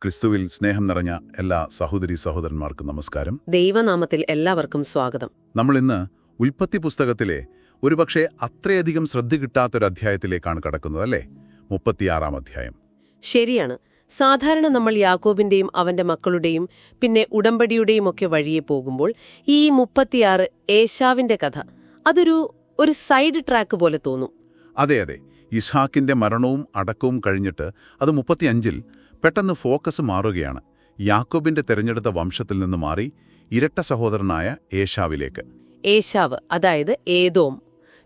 ക്രിസ്തുവിൽ സ്നേഹം നിറഞ്ഞ എല്ലാ സഹോദരീ സഹോദരന്മാർക്കും നമസ്കാരം. ദൈവനാമത്തിൽ എല്ലാവർക്കും സ്വാഗതം. നമ്മൾ ഇന്ന് ഉൽപ്പത്തി പുസ്തകത്തിലെ ഒരുപക്ഷെ അത്രയധികം ശ്രദ്ധ കിട്ടാത്തൊരധ്യായത്തിലേക്കാണ് കടക്കുന്നത്, അല്ലേ? 36-ാം അധ്യായം. ശരിയാണ്. സാധാരണ നമ്മൾ യാക്കോബിന്റെയും അവന്റെ മക്കളുടെയും പിന്നെ ഉടമ്പടിയുടെയും ഒക്കെ വഴിയെ പോകുമ്പോൾ ഈ 36 ഏശാവിന്റെ കഥ അതൊരു സൈഡ് ട്രാക്ക് പോലെ തോന്നും. അതെ, ഇസ്ഹാക്കിന്റെ മരണവും അടക്കവും കഴിഞ്ഞിട്ട് അത് 35-ൽ പെട്ടെന്ന് ഫോക്കസ് മാറുകയാണ്. യാക്കോബിന്റെ തെരഞ്ഞെടുത്ത വംശത്തിൽ നിന്ന് മാറി ഇരട്ട സഹോദരനായ ഏശാവിലേക്ക്. ഏശാവ്, അതായത് ഏദോം,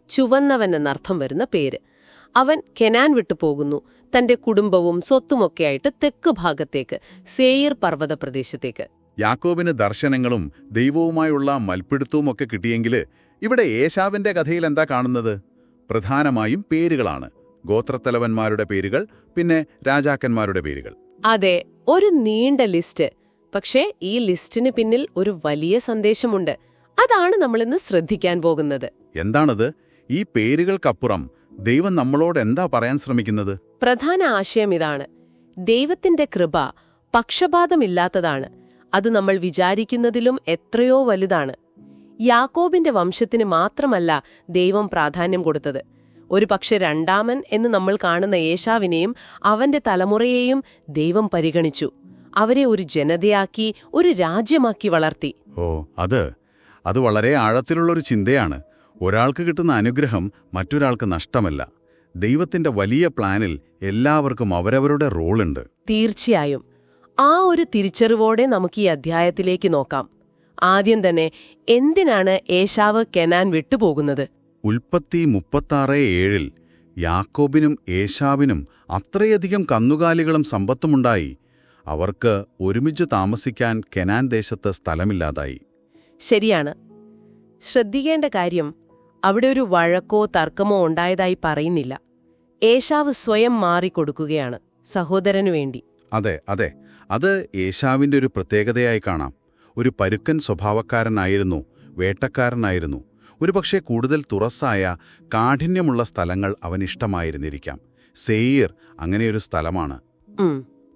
ചുവന്നവൻ എന്നർത്ഥം വരുന്ന പേര്. അവൻ കെനാൻ വിട്ടുപോകുന്നു, തന്റെ കുടുംബവും സ്വത്തുമൊക്കെയായിട്ട് തെക്ക് ഭാഗത്തേക്ക്, സേയീർ പർവ്വത പ്രദേശത്തേക്ക്. യാക്കോബിന് ദർശനങ്ങളും ദൈവവുമായുള്ള മൽപ്പിടുത്തവുമൊക്കെ കിട്ടിയെങ്കിൽ ഇവിടെ ഏശാവിന്റെ കഥയിൽ എന്താ കാണുന്നത്? പ്രധാനമായും പേരുകളാണ്. ഗോത്രത്തലവന്മാരുടെ പേരുകൾ, പിന്നെ രാജാക്കന്മാരുടെ പേരുകൾ. അതെ, ഒരു നീണ്ട ലിസ്റ്റ്. പക്ഷേ ഈ ലിസ്റ്റിന് പിന്നിൽ ഒരു വലിയ സന്ദേശമുണ്ട്. അതാണ് നമ്മളിന്ന് ശ്രദ്ധിക്കാൻ പോകുന്നത്. എന്താണത്? ഈ പേരുകൾക്കപ്പുറം ദൈവം നമ്മളോട് എന്താ പറയാൻ ശ്രമിക്കുന്നത്? പ്രധാന ആശയം ഇതാണ്: ദൈവത്തിന്റെ കൃപ പക്ഷപാതമില്ലാത്തതാണ്. അത് നമ്മൾ വിചാരിക്കുന്നതിലും എത്രയോ വലുതാണ്. യാക്കോബിന്റെ വംശത്തിന് മാത്രമല്ല ദൈവം പ്രാധാന്യം കൊടുത്തത്. ഒരുപക്ഷെ രണ്ടാമൻ എന്ന് നമ്മൾ കാണുന്ന ഏശാവിനെയും അവന്റെ തലമുറയെയും ദൈവം പരിഗണിച്ചു. അവരെ ഒരു ജനതയാക്കി, ഒരു രാജ്യമാക്കി വളർത്തി. അത് വളരെ ആഴത്തിലുള്ളൊരു ചിന്തയാണ്. ഒരാൾക്ക് കിട്ടുന്ന അനുഗ്രഹം മറ്റൊരാൾക്ക് നഷ്ടമല്ല. ദൈവത്തിന്റെ വലിയ പ്ലാനിൽ എല്ലാവർക്കും അവരവരുടെ റോളുണ്ട്. തീർച്ചയായും. ആ ഒരു തിരിച്ചറിവോടെ നമുക്ക് ഈ അധ്യായത്തിലേക്ക് നോക്കാം. ആദ്യം തന്നെ, എന്തിനാണ് ഏശാവ് കെനാൻ വിട്ടുപോകുന്നത്? ഉൽപ്പത്തി 36:7 യാക്കോബിനും ഏശാവിനും അത്രയധികം കന്നുകാലികളും സമ്പത്തുമുണ്ടായി. അവർക്ക് ഒരുമിച്ച് താമസിക്കാൻ കെനാൻ ദേശത്ത് സ്ഥലമില്ലാതായി. ശരിയാണ്. ശ്രദ്ധിക്കേണ്ട കാര്യം, അവിടെ ഒരു വഴക്കോ തർക്കമോ ഉണ്ടായതായി പറയുന്നില്ല. ഏശാവ് സ്വയം മാറിക്കൊടുക്കുകയാണ് സഹോദരനു വേണ്ടി. അതെ, അത് ഏശാവിന്റെ ഒരു പ്രത്യേകതയായി കാണാം. ഒരു പരുക്കൻ സ്വഭാവക്കാരനായിരുന്നു, വേട്ടക്കാരനായിരുന്നു. ഒരുപക്ഷെ കൂടുതൽ തുറസ്സായ, കാഠിന്യമുള്ള സ്ഥലങ്ങൾ അവനിഷ്ടമായിരുന്നിരിക്കാം. സേയീർ അങ്ങനെയൊരു സ്ഥലമാണ്.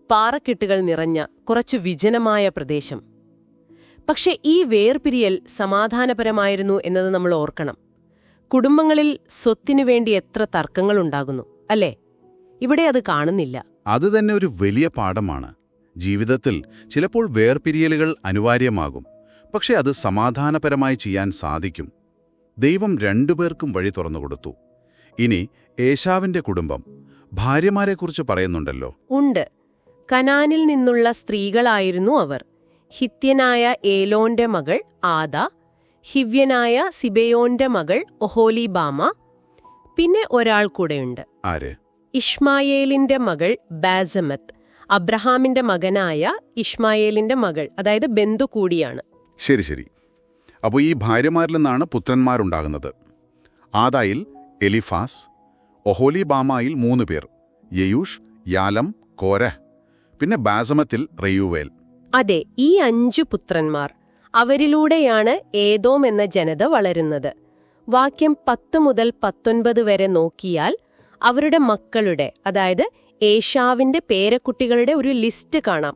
പാറക്കെട്ടുകൾ നിറഞ്ഞ കുറച്ചു വിജനമായ പ്രദേശം. പക്ഷെ ഈ വേർപിരിയൽ സമാധാനപരമായിരുന്നു എന്നത് നമ്മൾ ഓർക്കണം. കുടുംബങ്ങളിൽ സ്വത്തിനു വേണ്ടി എത്ര തർക്കങ്ങളുണ്ടാകുന്നു, അല്ലേ? ഇവിടെ അത് കാണുന്നില്ല. അത് തന്നെ ഒരു വലിയ പാഠമാണ്. ജീവിതത്തിൽ ചിലപ്പോൾ വേർപിരിയലുകൾ അനിവാര്യമാകും. പക്ഷെ അത് സമാധാനപരമായി ചെയ്യാൻ സാധിക്കും. ദൈവം രണ്ടുപേർക്കും വഴി തുറന്നുകൊടുത്തു. ഇനി ഏശാവിന്റെ കുടുംബം, ഭാര്യമാരെക്കുറിച്ച് പറയുന്നുണ്ടല്ലോ. ഉണ്ട്. കനാനിൽ നിന്നുള്ള സ്ത്രീകളായിരുന്നു അവർ. ഹിത്യനായ ഏലോന്റെ മകൾ ആദ, ഹിവ്യനായ സിബെയോന്റെ മകൾ ഒഹോലിബാമ, പിന്നെ ഒരാൾ കൂടെയുണ്ട്. ആര്? ഇഷ്മായേലിന്റെ മകൾ ബാസമത്ത്, അബ്രഹാമിന്റെ മകനായ ഇഷ്മായേലിന്റെ മകൾ, അതായത് ബന്ധു കൂടിയാണ്. ശരി. അപ്പോൾ ഈ ഭാര്യമാരിൽ നിന്നാണ് പുത്രന്മാരുണ്ടാകുന്നത്. ആദായിൽ എലിഫാസ്, ഒഹോലിബാമായിൽ 3 പേർ: യെയൂഷ്, യാലം, കോരഹ്, പിന്നെ ബാസമത്തിൽ റെയൂവേൽ. അതെ, ഈ 5 പുത്രന്മാർ. അവരിലൂടെയാണ് ഏദോം എന്ന ജനത വളരുന്നത്. വാക്യം 10 മുതൽ 19 വരെ നോക്കിയാൽ അവരുടെ മക്കളുടെ, അതായത് ഏശാവിന്റെ പേരക്കുട്ടികളുടെ ഒരു ലിസ്റ്റ് കാണാം.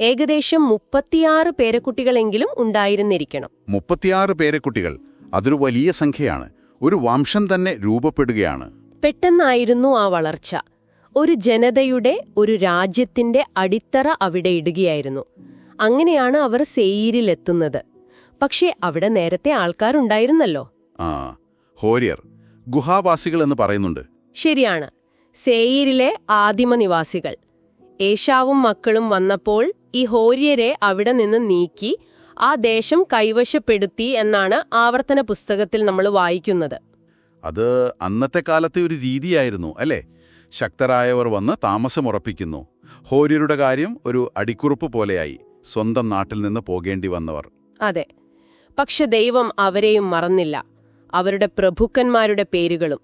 ഏകദേശം 36 പേരക്കുട്ടികളെങ്കിലും ഉണ്ടായിരുന്നിരിക്കണം. 36 പേരക്കുട്ടികൾ, അതൊരു വലിയ സംഖ്യയാണ്. ഒരു വംശം തന്നെ രൂപപ്പെടുകയാണ്. പെട്ടെന്നായിരുന്നു ആ വളർച്ച. ഒരു ജനതയുടെ, ഒരു രാജ്യത്തിന്റെ അടിത്തറ അവിടെ ഇടുകയായിരുന്നു. അങ്ങനെയാണ് അവർ സേയീരിലെത്തുന്നത്. പക്ഷേ അവിടെ നേരത്തെ ആൾക്കാരുണ്ടായിരുന്നല്ലോ. ഹോര്യർ, ഗുഹാവാസികൾ എന്ന് പറയുന്നുണ്ട്. ശരിയാണ്, സേയീരിലെ ആദിമ നിവാസികൾ. ഏശാവും മക്കളും വന്നപ്പോൾ ഈ ഹോര്യരെ അവിടെ നിന്ന് നീക്കി ആ ദേശം കൈവശപ്പെടുത്തി എന്നാണ് ആവർത്തന പുസ്തകത്തിൽ നമ്മൾ വായിക്കുന്നത്. അത് അന്നത്തെ കാലത്തെ ഒരു രീതിയായിരുന്നു, അല്ലേ? ശക്തരായവർ വന്ന് താമസമുറപ്പിക്കുന്നു. ഹോര്യരുടെ കാര്യം ഒരു അടിക്കുറിപ്പ് പോലെയായി, സ്വന്തം നാട്ടിൽ നിന്ന് പോകേണ്ടി വന്നവർ. അതെ, പക്ഷെ ദൈവം അവരെയും മറന്നില്ല. അവരുടെ പ്രഭുക്കന്മാരുടെ പേരുകളും,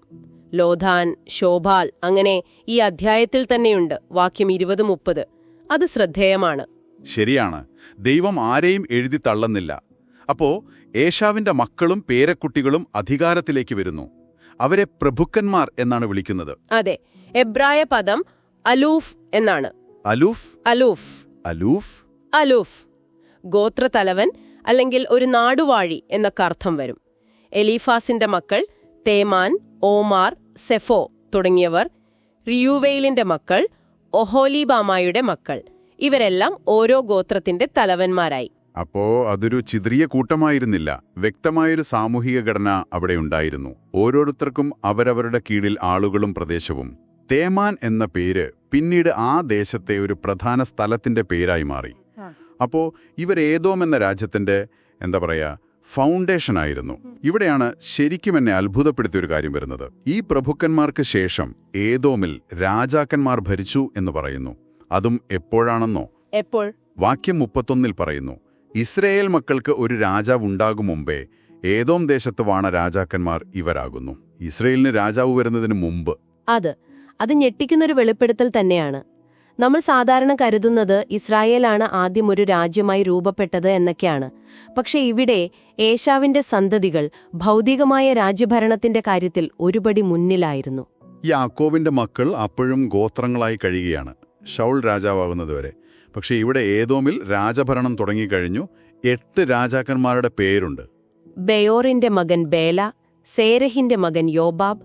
ലോധാൻ, ശോഭാൽ, അങ്ങനെ ഈ അധ്യായത്തിൽ തന്നെയുണ്ട്. വാക്യം 20-30. അത് ശ്രദ്ധേയമാണ്. ശരിയാണ്, ദൈവം ആരെയും എഴുതി തള്ളുന്നില്ല. അപ്പോ ഏശാവിന്റെ മക്കളും പേരക്കുട്ടികളും അധികാരത്തിലേക്ക് വരുന്നു. അവരെ പ്രഭുക്കന്മാർ എന്നാണ് വിളിക്കുന്നത്. അതെ, എബ്രായ പദം അലൂഫ് എന്നാണ്. അലൂഫ്? Aloof aloof. അലൂഫ് ഗോത്രത്തലവൻ അല്ലെങ്കിൽ ഒരു നാടുവാഴി എന്നൊക്കെ അർത്ഥം വരും. എലീഫാസിന്റെ മക്കൾ തേമാൻ, ഓമാർ, സെഫോ തുടങ്ങിയവർ. റിയൂവേലിന്റെ മക്കൾ ഒഹോലീബാമായുടെ മക്കൾ. ഇവരെല്ലാം ഓരോ ഗോത്രത്തിന്റെ തലവന്മാരായി. അപ്പോ അതൊരു ചിതറിയ കൂട്ടമായിരുന്നില്ല. വ്യക്തമായൊരു സാമൂഹിക ഘടന അവിടെ ഉണ്ടായിരുന്നു. ഓരോരുത്തർക്കും അവരവരുടെ കീഴിൽ ആളുകളും പ്രദേശവും. തേമാൻ എന്ന പേര് പിന്നീട് ആ ദേശത്തെ ഒരു പ്രധാന സ്ഥലത്തിന്റെ പേരായി മാറി. അപ്പോ ഇവർ ഏദോം എന്ന രാജ്യത്തിന്റെ ഫൗണ്ടേഷനായിരുന്നു. ഇവിടെയാണ് ശരിക്കും എന്നെ അത്ഭുതപ്പെടുത്തിയൊരു കാര്യം വരുന്നത്. ഈ പ്രഭുക്കന്മാർക്ക് ശേഷം ഏദോമിൽ രാജാക്കന്മാർ ഭരിച്ചു എന്ന് പറയുന്നു. അതും എപ്പോഴാണെന്നോ? എപ്പോൾ? വാക്യം 31 പറയുന്നു, ഇസ്രയേൽ മക്കൾക്ക് ഒരു രാജാവ് ഉണ്ടാകും മുമ്പേ ഏദോം ദേശത്ത് വാണ രാജാക്കന്മാർ ഇവരാകുന്നു. ഇസ്രയേലിന് രാജാവ് വരുന്നതിന് മുമ്പ്. അത് ഞെട്ടിക്കുന്നൊരു വെളിപ്പെടുത്തൽ തന്നെയാണ്. നമ്മൾ സാധാരണ കരുതുന്നത് ഇസ്രായേലാണ് ആദ്യം ഒരു രാജ്യമായി രൂപപ്പെട്ടത് എന്നൊക്കെയാണ്. പക്ഷെ ഇവിടെ ഏശാവിന്റെ സന്തതികൾ ഭൗതികമായ രാജ്യഭരണത്തിന്റെ കാര്യത്തിൽ ഒരുപടി മുന്നിലായിരുന്നു. യാക്കോബിന്റെ മക്കൾ അപ്പോഴും ഗോത്രങ്ങളായി കഴിയുകയാണ്, ശൗൽ രാജാവാകുന്നതുവരെ. പക്ഷെ ഇവിടെ ഏദോമിൽ രാജഭരണം തുടങ്ങിക്കഴിഞ്ഞു. 8 രാജാക്കന്മാരുടെ പേരുണ്ട്. ബെയോറിന്റെ മകൻ ബേല, സേരഹിന്റെ മകൻ യോബാബ്,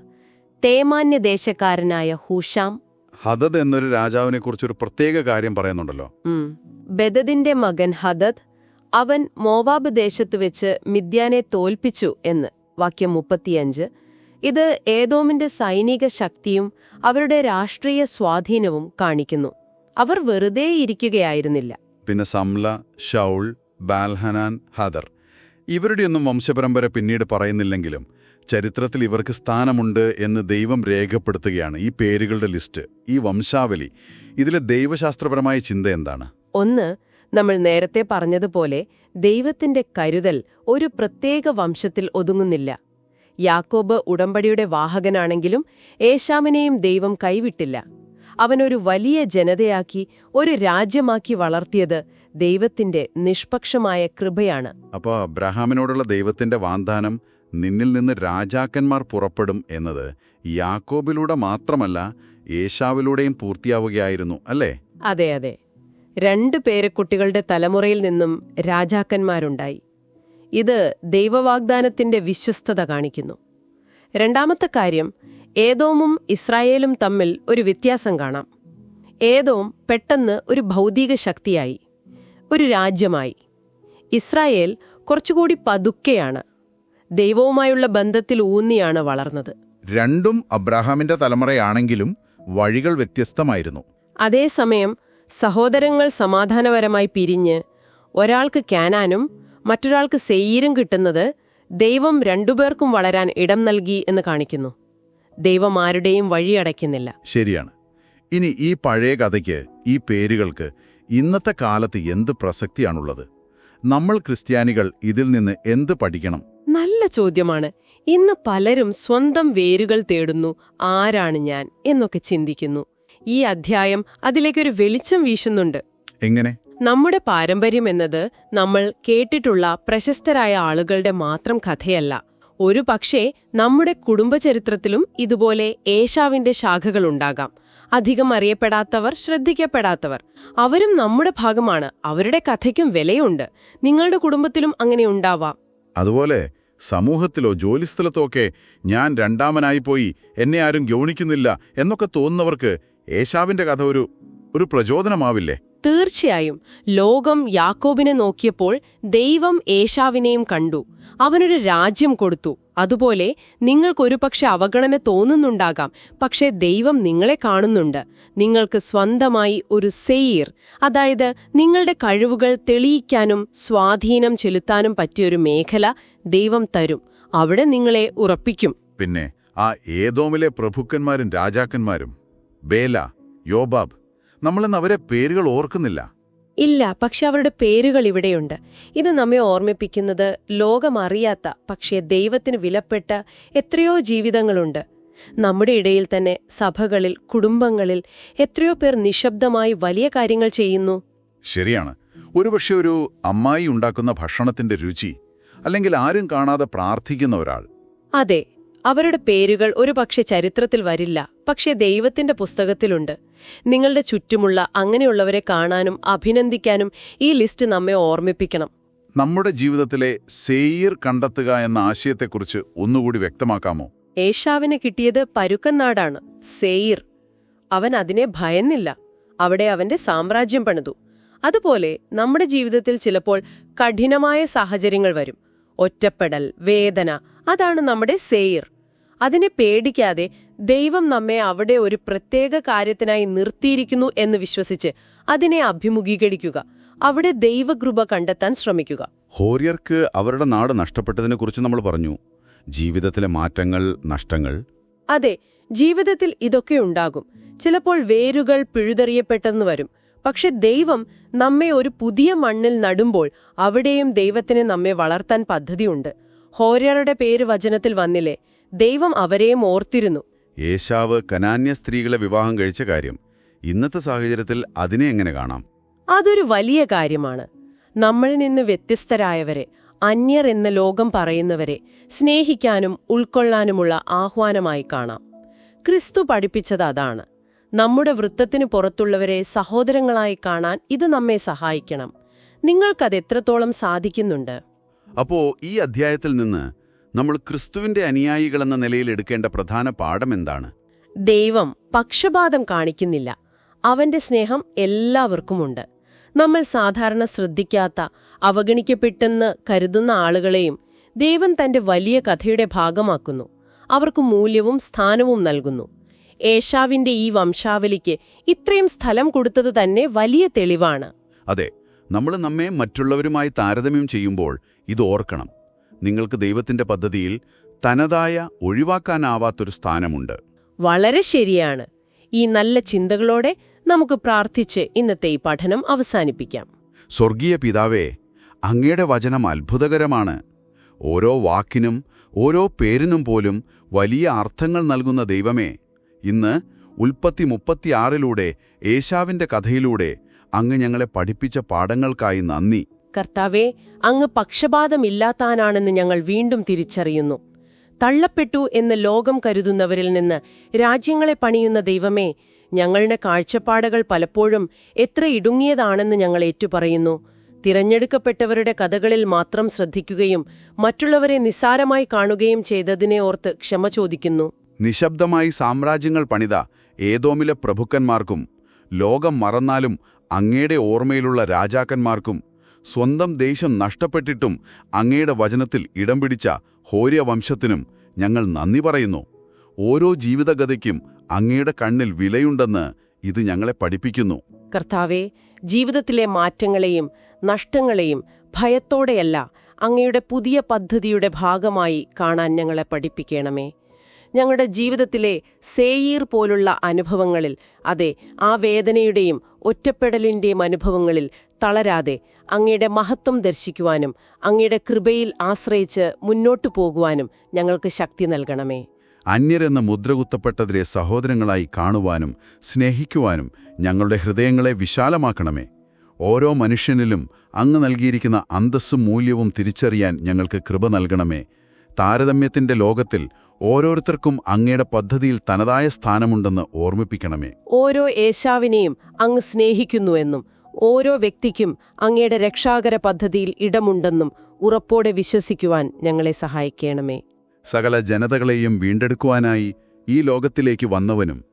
തേമാന്യ ദേശക്കാരനായ ഹൂഷാം. ഹദദ് എന്നൊരു രാജാവിനെക്കുറിച്ചൊരു പ്രത്യേക കാര്യം പറയുന്നുണ്ടല്ലോ. ബെദദിന്റെ മകൻ ഹദദ്, അവൻ മോവാബ് ദേശത്തു വെച്ച് മിദ്യാനെ തോൽപ്പിച്ചു എന്ന് വാക്യം 35. ഇത് ഏദോമിന്റെ സൈനിക ശക്തിയും അവരുടെ രാഷ്ട്രീയ സ്വാധീനവും കാണിക്കുന്നു. അവർ വെറുതെ ഇരിക്കുകയായിരുന്നില്ല. പിന്നെ സംല, ഷൗൾ, ബാൽഹനാൻ, ഹദർ, ഇവരുടെയൊന്നും വംശപരമ്പര പിന്നീട് പറയുന്നില്ലെങ്കിലും ചരിത്രത്തിൽ ഇവർക്ക് സ്ഥാനമുണ്ട് എന്ന് ദൈവം രേഖപ്പെടുത്തുകയാണ്. ഈ പേരുകളുടെ ലിസ്റ്റ്, ഈ വംശാവലി, ഇതിലെ ദൈവശാസ്ത്രപരമായ ചിന്ത എന്താണ്? ഒന്ന്, നമ്മൾ നേരത്തെ പറഞ്ഞതുപോലെ ദൈവത്തിന്റെ കരുതൽ ഒരു പ്രത്യേക വംശത്തിൽ ഒതുങ്ങുന്നില്ല. യാക്കോബ് ഉടമ്പടിയുടെ വാഹകനാണെങ്കിലും ഏശാമിനെയും ദൈവം കൈവിട്ടില്ല. അവനൊരു വലിയ ജനതയാക്കി, ഒരു രാജ്യമാക്കി വളർത്തിയത് ദൈവത്തിന്റെ നിഷ്പക്ഷമായ കൃപയാണ്. അപ്പോൾ അബ്രഹാമിനോടുള്ള ദൈവത്തിന്റെ വാഗ്ദാനം, നിന്നിൽ നിന്ന് രാജാക്കന്മാർ പുറപ്പെടും എന്നത് യാക്കോബിലൂടെ മാത്രമല്ല ഏശാവിലൂടെയും പൂർത്തിയാവുകയായിരുന്നു, അല്ലേ? അതെ. 2 പേരക്കുട്ടികളുടെ തലമുറയിൽ നിന്നും രാജാക്കന്മാരുണ്ടായി. ഇത് ദൈവവാഗ്ദാനത്തിന്റെ വിശ്വസ്തത കാണിക്കുന്നു. രണ്ടാമത്തെ കാര്യം, ഏദോമും ഇസ്രായേലും തമ്മിൽ ഒരു വ്യത്യാസം കാണാം. ഏദോം പെട്ടെന്ന് ഒരു ഭൗതിക ശക്തിയായി, ഒരു രാജ്യമായി. ഇസ്രായേൽ കുറച്ചുകൂടി പതുക്കെയാണ്, ദൈവവുമായുള്ള ബന്ധത്തിൽ ഊന്നിയാണ് വളർന്നത്. രണ്ടും അബ്രഹാമിന്റെ തലമുറയാണെങ്കിലും വഴികൾ വ്യത്യസ്തമായിരുന്നു. അതേസമയം സഹോദരങ്ങൾ സമാധാനപരമായി പിരിഞ്ഞ് ഒരാൾക്ക് കാനാനും മറ്റൊരാൾക്ക് സെയീരും കിട്ടുന്നത് ദൈവം രണ്ടുപേർക്കും വളരാൻ ഇടം നൽകി എന്ന് കാണിക്കുന്നു. ദൈവം ആരുടെയും വഴിയടയ്ക്കുന്നില്ല. ശരിയാണ്. ഇനി ഈ പഴയ കഥയ്ക്ക്, ഈ പേരുകൾക്ക് ഇന്നത്തെ കാലത്ത് എന്ത് പ്രസക്തിയാണുള്ളത്? നമ്മൾ ക്രിസ്ത്യാനികൾ ഇതിൽ നിന്ന് എന്ത് പഠിക്കണം? നല്ല ചോദ്യമാണ്. ഇന്ന് പലരും സ്വന്തം വേരുകൾ തേടുന്നു. ആരാണ് ഞാൻ എന്നൊക്കെ ചിന്തിക്കുന്നു. ഈ അധ്യായം അതിലേക്കൊരു വെളിച്ചം വീശുന്നുണ്ട്. എങ്ങനെ? നമ്മുടെ പാരമ്പര്യം എന്നത് നമ്മൾ കേട്ടിട്ടുള്ള പ്രശസ്തരായ ആളുകളുടെ മാത്രം കഥയല്ല. ഒരു പക്ഷേ നമ്മുടെ കുടുംബചരിത്രത്തിലും ഇതുപോലെ ഏശാവിന്റെ ശാഖകളുണ്ടാകാം. അധികം അറിയപ്പെടാത്തവർ, ശ്രദ്ധിക്കപ്പെടാത്തവർ. അവരും നമ്മുടെ ഭാഗമാണ്. അവരുടെ കഥയ്ക്കും വിലയുണ്ട്. നിങ്ങളുടെ കുടുംബത്തിലും അങ്ങനെ ഉണ്ടാവാം. അതുപോലെ സമൂഹത്തിലോ ജോലിസ്ഥലത്തോ ഒക്കെ ഞാൻ രണ്ടാമനായിപ്പോയി, എന്നെ ആരും ഗൗനിക്കുന്നില്ല എന്നൊക്കെ തോന്നുന്നവർക്ക് ഏശാവിന്റെ കഥ ഒരു പ്രചോദനമാവില്ലേ? തീർച്ചയായും. ലോകം യാക്കോബിനെ നോക്കിയപ്പോൾ ദൈവം ഏശാവിനെയും കണ്ടു. അവനൊരു രാജ്യം കൊടുത്തു. അതുപോലെ നിങ്ങൾക്കൊരുപക്ഷെ അവഗണന തോന്നുന്നുണ്ടാകാം. പക്ഷേ ദൈവം നിങ്ങളെ കാണുന്നുണ്ട്. നിങ്ങൾക്ക് സ്വന്തമായി ഒരു സെയീർ, അതായത് നിങ്ങളുടെ കഴിവുകൾ തെളിയിക്കാനും സ്വാധീനം ചെലുത്താനും പറ്റിയൊരു മേഖല ദൈവം തരും. അവിടെ നിങ്ങളെ ഉറപ്പിക്കും. പിന്നെ ആ ഏദോമിലെ പ്രഭുക്കന്മാരും രാജാക്കന്മാരും, ബേല, യോബാബ്, നമ്മളിന്ന് അവരെ പേരുകൾ ഓർക്കുന്നില്ല. ഇല്ല, പക്ഷെ അവരുടെ പേരുകൾ ഇവിടെയുണ്ട്. ഇത് നമ്മെ ഓർമ്മിപ്പിക്കുന്നത് ലോകമറിയാത്ത പക്ഷേ ദൈവത്തിന് വിലപ്പെട്ട എത്രയോ ജീവിതങ്ങളുണ്ട്. നമ്മുടെ ഇടയിൽ തന്നെ സഭകളിൽ, കുടുംബങ്ങളിൽ എത്രയോ പേർ നിശബ്ദമായി വലിയ കാര്യങ്ങൾ ചെയ്യുന്നു. ശരിയാണ്. ഒരുപക്ഷെ ഒരു അമ്മായി ഉണ്ടാക്കുന്ന ഭക്ഷണത്തിന്റെ രുചി, അല്ലെങ്കിൽ ആരും കാണാതെ പ്രാർത്ഥിക്കുന്ന ഒരാൾ. അതെ, അവരുടെ പേരുകൾ ഒരുപക്ഷെ ചരിത്രത്തിൽ വരില്ല, പക്ഷേ ദൈവത്തിന്റെ പുസ്തകത്തിലുണ്ട്. നിങ്ങളുടെ ചുറ്റുമുള്ള അങ്ങനെയുള്ളവരെ കാണാനും അഭിനന്ദിക്കാനും ഈ ലിസ്റ്റ് നമ്മെ ഓർമ്മിപ്പിക്കണം. നമ്മുടെ ജീവിതത്തിലെ സേയിർ കണ്ടെത്തുക എന്ന ആശയത്തെക്കുറിച്ച് ഒന്നുകൂടി വ്യക്തമാക്കാമോ? ഏശാവിന് കിട്ടിയത് പരുക്കൻ നാടാണ്, സേയിർ. അവൻ അതിനെ ഭയന്നില്ല. അവിടെ അവന്റെ സാമ്രാജ്യം പണിതു. അതുപോലെ നമ്മുടെ ജീവിതത്തിൽ ചിലപ്പോൾ കഠിനമായ സാഹചര്യങ്ങൾ വരും. ഒറ്റപ്പെടൽ, വേദന, അതാണ് നമ്മുടെ സേയിർ. അതിനെ പേടിക്കാതെ ദൈവം നമ്മെ അവിടെ ഒരു പ്രത്യേക കാര്യത്തിനായി നിർത്തിയിരിക്കുന്നു എന്ന് വിശ്വസിച്ച് അതിനെ അഭിമുഖീകരിക്കുക. അവിടെ ദൈവകൃപ കണ്ടെത്താൻ ശ്രമിക്കുക. ഹോര്യർക്ക് അവരുടെ നാട് നഷ്ടപ്പെട്ടതിനെക്കുറിച്ച് നമ്മൾ പറഞ്ഞു. ജീവിതത്തിലെ മാറ്റങ്ങൾ, നഷ്ടങ്ങൾ. അതെ, ജീവിതത്തിൽ ഇതൊക്കെ ഉണ്ടാകും. ചിലപ്പോൾ വേരുകൾ പിഴുതെറിയപ്പെട്ടെന്ന് വരും. പക്ഷെ ദൈവം നമ്മെ ഒരു പുതിയ മണ്ണിൽ നടുമ്പോൾ അവിടെയും ദൈവത്തിന് നമ്മെ വളർത്താൻ പദ്ധതിയുണ്ട്. ഹോര്യരുടെ പേര് വചനത്തിൽ വന്നില്ലേ? ദൈവം അവരെയും ഓർത്തിരുന്നു. ഏശാവ് കനാന്യ സ്ത്രീകളെ വിവാഹം കഴിച്ച കാര്യം ഇന്നത്തെ സാഹചര്യത്തിൽ അതിനെ എങ്ങനെ കാണാം? അതൊരു വലിയ കാര്യമാണ്. നമ്മളിൽ നിന്ന് വ്യത്യസ്തരായവരെ, അന്യർ എന്ന് ലോകം പറയുന്നവരെ സ്നേഹിക്കാനും ഉൾക്കൊള്ളാനുമുള്ള ആഹ്വാനമായി കാണാം. ക്രിസ്തു പഠിപ്പിച്ചത് അതാണ്. നമ്മുടെ വൃത്തത്തിനു പുറത്തുള്ളവരെ സഹോദരങ്ങളായി കാണാൻ ഇത് നമ്മെ സഹായിക്കണം. നിങ്ങൾക്കത് എത്രത്തോളം സാധിക്കുന്നുണ്ട്? അപ്പോ ഈ അധ്യായത്തിൽ നിന്ന് നമ്മൾ ക്രിസ്തുവിന്റെ അനുയായികളെന്ന നിലയിൽ എടുക്കേണ്ട പ്രധാന പാഠം എന്താണ്? ദൈവം പക്ഷപാതം കാണിക്കുന്നില്ല. അവന്റെ സ്നേഹം എല്ലാവർക്കുമുണ്ട്. നമ്മൾ സാധാരണ ശ്രദ്ധിക്കാത്ത, അവഗണിക്കപ്പെട്ടെന്ന് കരുതുന്ന ആളുകളെയും ദൈവം തന്റെ വലിയ കഥയുടെ ഭാഗമാക്കുന്നു. അവർക്ക് മൂല്യവും സ്ഥാനവും നൽകുന്നു. ഏശാവിന്റെ ഈ വംശാവലിക്ക് ഇത്രയും സ്ഥലം കൊടുത്തത് തന്നെ വലിയ തെളിവാണ്. അതെ, നമ്മൾ നമ്മെ മറ്റുള്ളവരുമായി താരതമ്യം ചെയ്യുമ്പോൾ ഇത് ഓർക്കണം. നിങ്ങൾക്ക് ദൈവത്തിന്റെ പദ്ധതിയിൽ തനതായ, ഒഴിവാക്കാനാവാത്തൊരു സ്ഥാനമുണ്ട്. വളരെ ശരിയാണ്. ഈ നല്ല ചിന്തകളോടെ നമുക്ക് പ്രാർത്ഥിച്ച് ഇന്നത്തെ ഈ പഠനം അവസാനിപ്പിക്കാം. സ്വർഗീയ പിതാവേ, അങ്ങയുടെ വചനം അത്ഭുതകരമാണ്. ഓരോ വാക്കിനും ഓരോ പേരിനും പോലും വലിയ അർത്ഥങ്ങൾ നൽകുന്ന ദൈവമേ, ഇന്ന് ഉൽപ്പത്തി 36 ഏശാവിന്റെ കഥയിലൂടെ അങ്ങ് ഞങ്ങളെ പഠിപ്പിച്ച പാഠങ്ങൾക്കായി നന്ദി. കർത്താവേ, അങ്ങ് പക്ഷപാതമില്ലാത്താനാണെന്ന് ഞങ്ങൾ വീണ്ടും തിരിച്ചറിയുന്നു. തള്ളപ്പെട്ടു എന്ന് ലോകം കരുതുന്നവരിൽ നിന്ന് രാജ്യങ്ങളെ പണിയുന്ന ദൈവമേ, ഞങ്ങളുടെ കാഴ്ചപ്പാടുകൾ പലപ്പോഴും എത്ര ഇടുങ്ങിയതാണെന്ന് ഞങ്ങൾ ഏറ്റുപറയുന്നു. തിരഞ്ഞെടുക്കപ്പെട്ടവരുടെ കഥകളിൽ മാത്രം ശ്രദ്ധിക്കുകയും മറ്റുള്ളവരെ നിസ്സാരമായി കാണുകയും ചെയ്തതിനെ ഓർത്ത് ക്ഷമ ചോദിക്കുന്നു. നിശബ്ദമായി സാമ്രാജ്യങ്ങൾ പണിത ഏദോമിലെ പ്രഭുക്കന്മാർക്കും, ലോകം മറന്നാലും അങ്ങയുടെ ഓർമ്മയിലുള്ള രാജാക്കന്മാർക്കും, സ്വന്തം ദേശം നഷ്ടപ്പെട്ടിട്ടും അങ്ങയുടെ വചനത്തിൽ ഇടം പിടിച്ച ഹോര്യവംശത്തിനും ഞങ്ങൾ നന്ദി പറയുന്നു. ഓരോ ജീവിതഗതിക്കും അങ്ങയുടെ കണ്ണിൽ വിലയുണ്ടെന്ന് ഇത് ഞങ്ങളെ പഠിപ്പിക്കുന്നു. കർത്താവേ, ജീവിതത്തിലെ മാറ്റങ്ങളെയും നഷ്ടങ്ങളെയും ഭയത്തോടെയല്ല, അങ്ങയുടെ പുതിയ പദ്ധതിയുടെ ഭാഗമായി കാണാൻ ഞങ്ങളെ പഠിപ്പിക്കണമേ. ഞങ്ങളുടെ ജീവിതത്തിലെ സേയീർ പോലുള്ള അനുഭവങ്ങളിൽ, അതെ, ആ വേദനയുടെയും ഒറ്റപ്പെടലിന്റെയും അനുഭവങ്ങളിൽ തളരാതെ അങ്ങയുടെ മഹത്വം ദർശിക്കുവാനും അങ്ങയുടെ കൃപയിൽ ആശ്രയിച്ച് മുന്നോട്ടു പോകുവാനും ഞങ്ങൾക്ക് ശക്തി നൽകണമേ. അന്യരെന്ന് മുദ്രകുത്തപ്പെട്ടവരെ സഹോദരങ്ങളായി കാണുവാനും സ്നേഹിക്കുവാനും ഞങ്ങളുടെ ഹൃദയങ്ങളെ വിശാലമാക്കണമേ. ഓരോ മനുഷ്യനിലും അങ്ങ് നൽകിയിരിക്കുന്ന അന്തസ്സും മൂല്യവും തിരിച്ചറിയാൻ ഞങ്ങൾക്ക് കൃപ നൽകണമേ. താരതമ്യത്തിന്റെ ലോകത്തിൽ ഓരോരുത്തർക്കും അങ്ങയുടെ പദ്ധതിയിൽ തനതായ സ്ഥാനമുണ്ടെന്ന് ഓർമ്മിപ്പിക്കണമേ. ഓരോ ഏശാവിനെയും അങ്ങ് സ്നേഹിക്കുന്നുവെന്നും ഓരോ വ്യക്തിക്കും അങ്ങയുടെ രക്ഷാകര പദ്ധതിയിൽ ഇടമുണ്ടെന്നും ഉറപ്പോടെ വിശ്വസിക്കുവാൻ ഞങ്ങളെ സഹായിക്കണമേ. സകല ജനതകളെയും വീണ്ടെടുക്കുവാനായി ഈ ലോകത്തിലേക്ക് വന്നവനും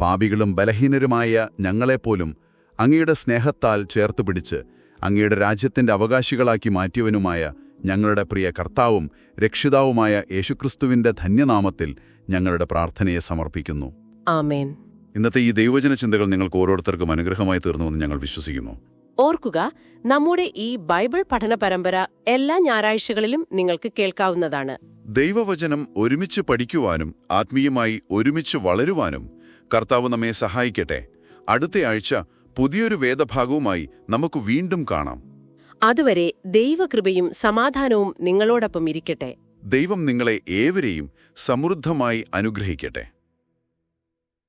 പാപികളും ബലഹീനരുമായ ഞങ്ങളെപ്പോലും അങ്ങയുടെ സ്നേഹത്താൽ ചേർത്തുപിടിച്ച് അങ്ങയുടെ രാജ്യത്തിന്റെ അവകാശികളാക്കി മാറ്റിയവനുമായ ഞങ്ങളുടെ പ്രിയ കർത്താവും രക്ഷിതാവുമായ യേശുക്രിസ്തുവിന്റെ ധന്യനാമത്തിൽ ഞങ്ങളുടെ പ്രാർത്ഥനയെ സമർപ്പിക്കുന്നു. ആമേൻ. ഇന്നത്തെ ഈ ദൈവവചന ചിന്തകൾ നിങ്ങൾക്ക് ഓരോരുത്തർക്കും അനുഗ്രഹമായി തീർന്നുവെന്ന് ഞങ്ങൾ വിശ്വസിക്കുന്നു. ഓർക്കുക, നമ്മുടെ ഈ ബൈബിൾ പഠന പരമ്പര എല്ലാ ഞായറാഴ്ചകളിലും നിങ്ങൾക്ക് കേൾക്കാവുന്നതാണ്. ദൈവവചനം ഒരുമിച്ച് പഠിക്കുവാനും ആത്മീയമായി ഒരുമിച്ച് വളരുവാനും കർത്താവ് നമ്മെ സഹായിക്കട്ടെ. അടുത്തയാഴ്ച പുതിയൊരു വേദഭാഗവുമായി നമുക്ക് വീണ്ടും കാണാം. അതുവരെ ദൈവകൃപയും സമാധാനവും നിങ്ങളോടൊപ്പം ഇരിക്കട്ടെ. ദൈവം നിങ്ങളെ ഏവരെയും സമൃദ്ധമായി അനുഗ്രഹിക്കട്ടെ.